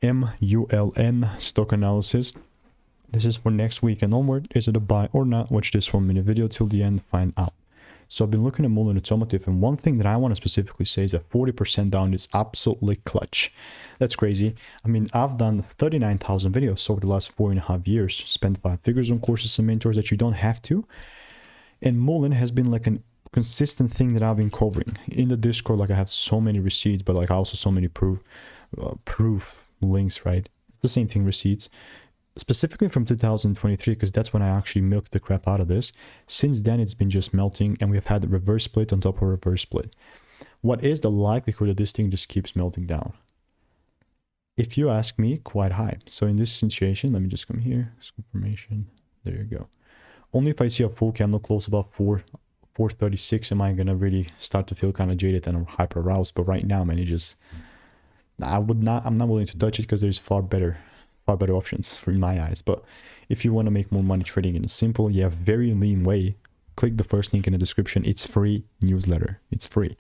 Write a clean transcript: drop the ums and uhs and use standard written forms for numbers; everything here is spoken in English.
MULN stock analysis. This is for next week and onward. Is it a buy or not? Watch this 1 minute video till the end, find out. So I've been looking at Mullen Automotive, and one thing that I want to specifically say is that 40% down is absolutely clutch. That's crazy. I mean, I've done 39,000 videos over the last 4.5 years, spent 5 figures on courses and mentors that you don't have to. And Mullen has been like a consistent thing that I've been covering. In the Discord, like I have so many receipts, but like also so many proof links, right? The same thing, receipts. Specifically from 2023, because that's when I actually milked the crap out of this. Since then, it's been just melting, and we've had a reverse split on top of a reverse split. What is the likelihood that this thing just keeps melting down? If you ask me, quite high. So in this situation, let me just come here, confirmation. There you go. Only if I see a full candle close about 436 am I gonna really start to feel kind of jaded and hyper aroused. But right now, man, I'm not willing to touch it because there's far better options for in my eyes. But if you want to make more money trading in a simple very lean way, click the first link in the description. It's free newsletter. It's free.